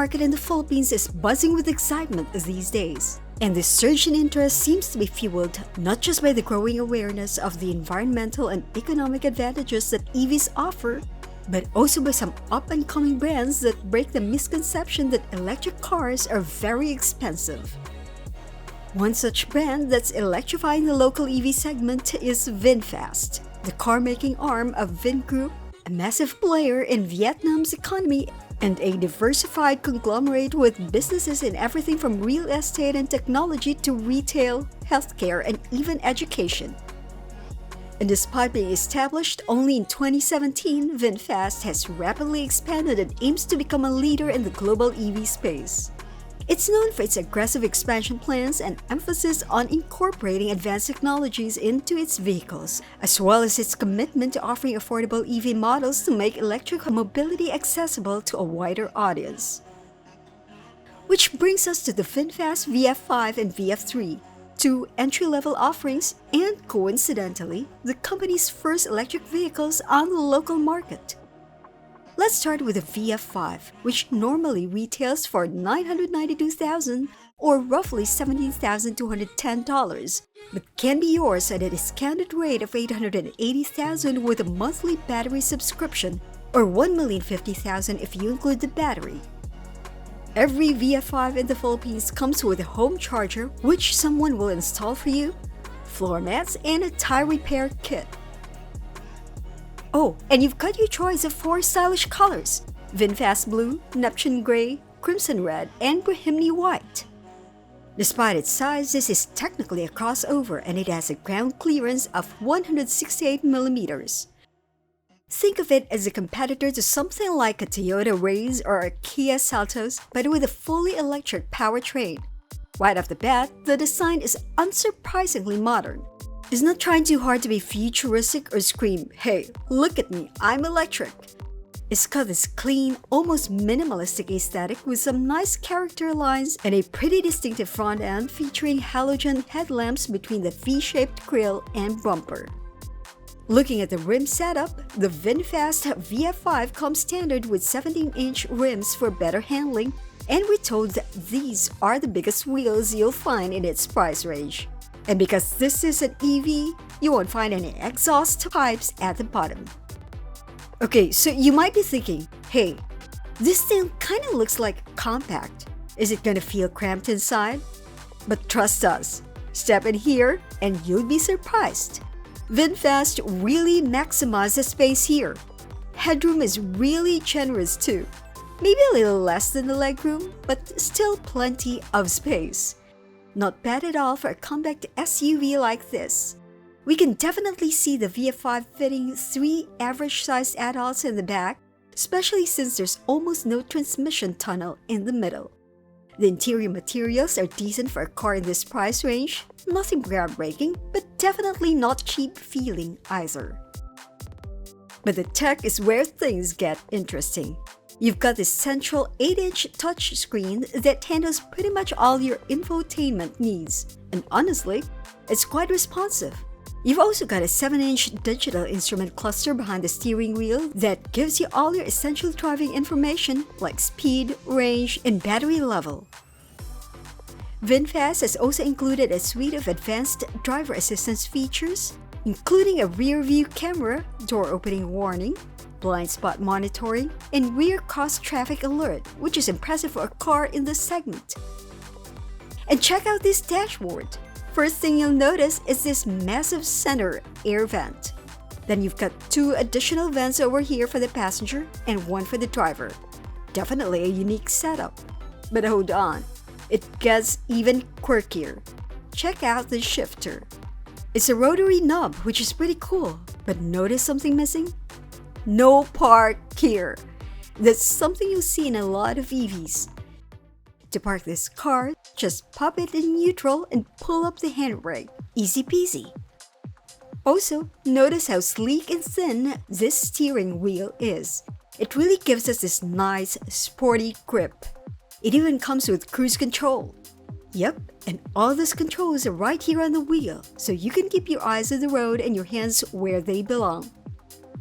market in the Philippines is buzzing with excitement these days. And this surge in interest seems to be fueled not just by the growing awareness of the environmental and economic advantages that EVs offer, but also by some up-and-coming brands that break the misconception that electric cars are very expensive. One such brand that's electrifying the local EV segment is VinFast, the car-making arm of Vin Group, a massive player in Vietnam's economy and a diversified conglomerate with businesses in everything from real estate and technology to retail, healthcare, and even education. And despite being established only in 2017, VinFast has rapidly expanded and aims to become a leader in the global EV space. It's known for its aggressive expansion plans and emphasis on incorporating advanced technologies into its vehicles, as well as its commitment to offering affordable EV models to make electric mobility accessible to a wider audience. Which brings us to the VinFast VF5 and VF3, two entry-level offerings and, coincidentally, the company's first electric vehicles on the local market. Let's start with the VF5, which normally retails for $992,000 or roughly $17,210, but can be yours at a discounted rate of $880,000 with a monthly battery subscription or $1,050,000 if you include the battery. Every VF5 in the Philippines comes with a home charger, which someone will install for you, floor mats, and a tire repair kit. Oh, and you've got your choice of 4 stylish colors: VinFast Blue, Neptune Gray, Crimson Red, and Bohemian White. Despite its size, this is technically a crossover and it has a ground clearance of 168 millimeters. Think of it as a competitor to something like a Toyota Raze or a Kia Seltos, but with a fully electric powertrain. Right off the bat, the design is unsurprisingly modern. It's not trying too hard to be futuristic or scream, "Hey, look at me, I'm electric." It's got this clean, almost minimalistic aesthetic with some nice character lines and a pretty distinctive front end featuring halogen headlamps between the V-shaped grille and bumper. Looking at the rim setup, the VinFast VF5 comes standard with 17-inch rims for better handling, and we're told that these are the biggest wheels you'll find in its price range. And because this is an EV, you won't find any exhaust pipes at the bottom. Okay, so you might be thinking, hey, this thing kind of looks like compact. Is it gonna feel cramped inside? But trust us, step in here and you'll be surprised. VinFast really maximizes space here. Headroom is really generous too. Maybe a little less than the legroom, but still plenty of space. Not bad at all for a compact SUV like this. We can definitely see the VF5 fitting 3 average-sized adults in the back, especially since there's almost no transmission tunnel in the middle. The interior materials are decent for a car in this price range, nothing groundbreaking, but definitely not cheap feeling either. But the tech is where things get interesting. You've got this central 8-inch touchscreen that handles pretty much all your infotainment needs, and honestly, it's quite responsive. You've also got a 7-inch digital instrument cluster behind the steering wheel that gives you all your essential driving information like speed, range, and battery level. VinFast has also included a suite of advanced driver assistance features, including a rear view camera, door opening warning, blind spot monitoring, and rear cross traffic alert, which is impressive for a car in this segment. And check out this dashboard. First thing you'll notice is this massive center air vent. Then you've got 2 additional vents over here for the passenger and 1 for the driver. Definitely a unique setup. But hold on, it gets even quirkier. Check out the shifter. It's a rotary knob, which is pretty cool, but notice something missing? No park here. That's something you'll see in a lot of EVs. To park this car, just pop it in neutral and pull up the handbrake. Easy peasy. Also, notice how sleek and thin this steering wheel is. It really gives us this nice, sporty grip. It even comes with cruise control. Yep, and all those controls are right here on the wheel, so you can keep your eyes on the road and your hands where they belong.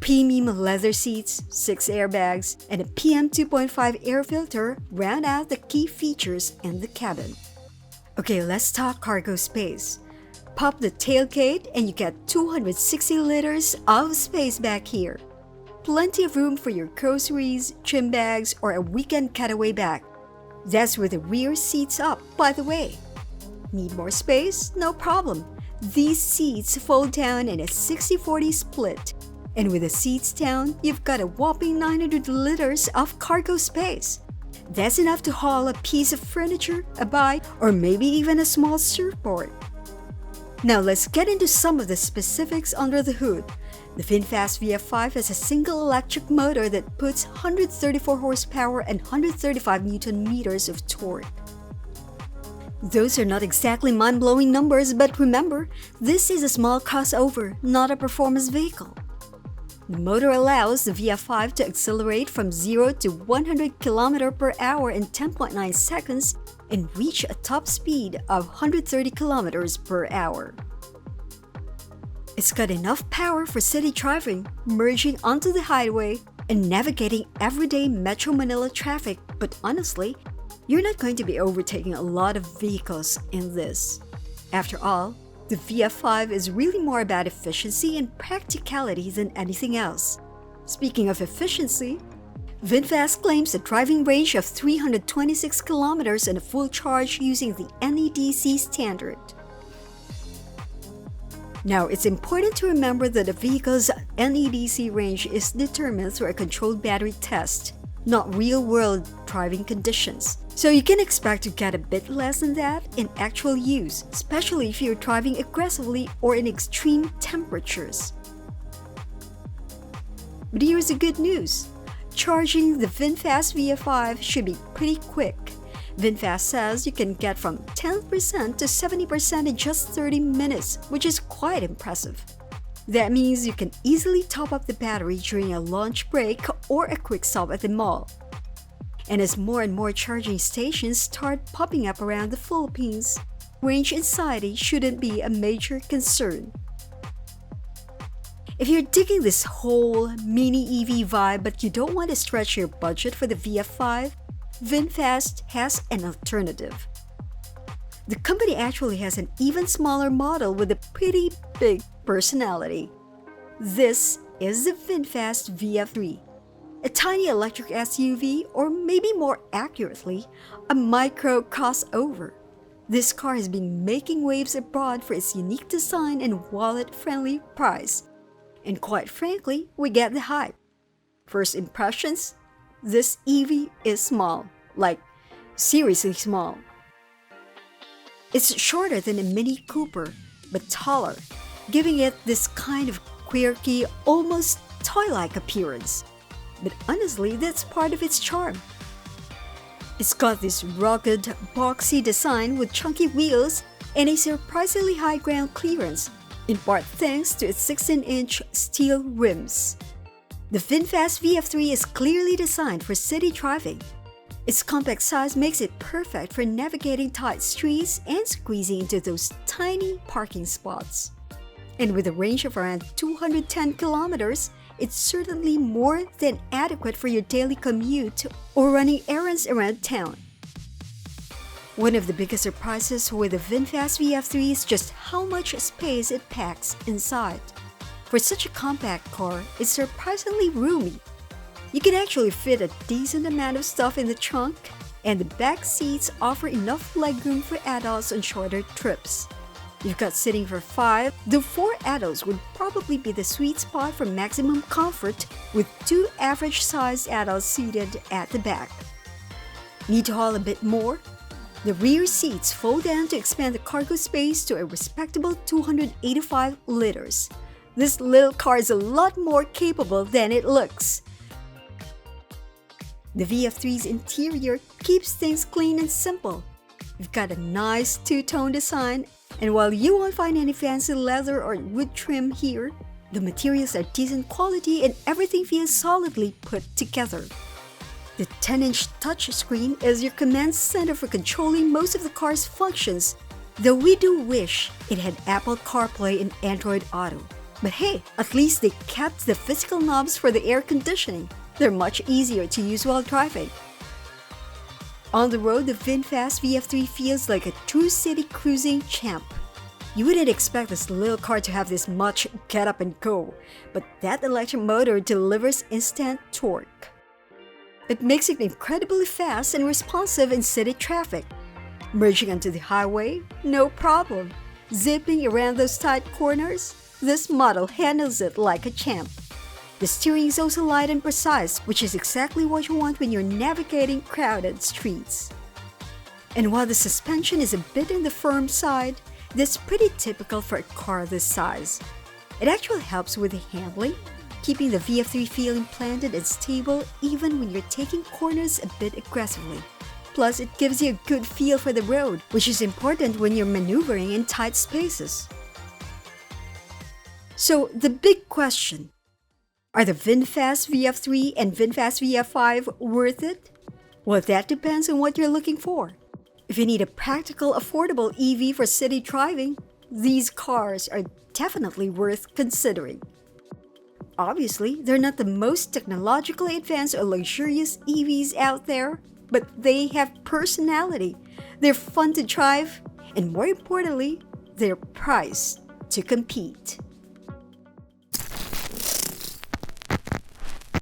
Premium leather seats, 6 airbags, and a PM 2.5 air filter round out the key features in the cabin. Okay, let's talk cargo space. Pop the tailgate and you get 260 liters of space back here. Plenty of room for your groceries, trim bags, or a weekend getaway bag. That's where the rear seats up, by the way. Need more space? No problem. These seats fold down in a 60-40 split. And with the seats down, you've got a whopping 900 liters of cargo space. That's enough to haul a piece of furniture, a bike, or maybe even a small surfboard. Now let's get into some of the specifics under the hood. The VinFast VF5 has a single electric motor that puts 134 horsepower and 135 Newton meters of torque. Those are not exactly mind-blowing numbers, but remember, this is a small crossover, not a performance vehicle. The motor allows the VF5 to accelerate from 0 to 100 km per hour in 10.9 seconds and reach a top speed of 130 km per hour. It's got enough power for city driving, merging onto the highway, and navigating everyday Metro Manila traffic, but honestly, you're not going to be overtaking a lot of vehicles in this. After all, the VF5 is really more about efficiency and practicality than anything else. Speaking of efficiency, VinFast claims a driving range of 326 kilometers and a full charge using the NEDC standard. Now, it's important to remember that a vehicle's NEDC range is determined through a controlled battery test, not real-world driving conditions. So you can expect to get a bit less than that in actual use, especially if you're driving aggressively or in extreme temperatures. But here's the good news. Charging the VinFast VF5 should be pretty quick. VinFast says you can get from 10% to 70% in just 30 minutes, which is quite impressive. That means you can easily top up the battery during a lunch break or a quick stop at the mall. And as more and more charging stations start popping up around the Philippines, range anxiety shouldn't be a major concern. If you're digging this whole mini EV vibe but you don't want to stretch your budget for the VF5, VinFast has an alternative. The company actually has an even smaller model with a pretty big personality. This is the VinFast VF3, a tiny electric SUV, or maybe more accurately, a micro crossover. This car has been making waves abroad for its unique design and wallet-friendly price. And quite frankly, we get the hype. First impressions? This EV is small, like seriously small. It's shorter than a Mini Cooper, but taller, giving it this kind of quirky, almost toy-like appearance. But honestly, that's part of its charm. It's got this rugged, boxy design with chunky wheels and a surprisingly high ground clearance, in part thanks to its 16-inch steel rims. The VinFast VF3 is clearly designed for city driving. Its compact size makes it perfect for navigating tight streets and squeezing into those tiny parking spots. And with a range of around 210 kilometers, it's certainly more than adequate for your daily commute or running errands around town. One of the biggest surprises with the VinFast VF3 is just how much space it packs inside. For such a compact car, it's surprisingly roomy. You can actually fit a decent amount of stuff in the trunk, and the back seats offer enough legroom for adults on shorter trips. You've got seating for 5, though 4 adults would probably be the sweet spot for maximum comfort, with 2 average-sized adults seated at the back. Need to haul a bit more? The rear seats fold down to expand the cargo space to a respectable 285 liters. This little car is a lot more capable than it looks. The VF3's interior keeps things clean and simple. You've got a nice two-tone design, and while you won't find any fancy leather or wood trim here, the materials are decent quality and everything feels solidly put together. The 10-inch touchscreen is your command center for controlling most of the car's functions, though we do wish it had Apple CarPlay and Android Auto. But hey, at least they kept the physical knobs for the air conditioning. They're much easier to use while driving. On the road, the VinFast VF3 feels like a true city cruising champ. You wouldn't expect this little car to have this much get up and go, but that electric motor delivers instant torque. It makes it incredibly fast and responsive in city traffic. Merging onto the highway, no problem. Zipping around those tight corners, this model handles it like a champ. The steering is also light and precise, which is exactly what you want when you're navigating crowded streets. And while the suspension is a bit on the firm side, that's pretty typical for a car this size. It actually helps with the handling, keeping the VF3 feeling planted and stable even when you're taking corners a bit aggressively. Plus, it gives you a good feel for the road, which is important when you're maneuvering in tight spaces. So, the big question: are the VinFast VF3 and VinFast VF5 worth it? Well, that depends on what you're looking for. If you need a practical, affordable EV for city driving, these cars are definitely worth considering. Obviously, they're not the most technologically advanced or luxurious EVs out there, but they have personality, they're fun to drive, and more importantly, they're priced to compete.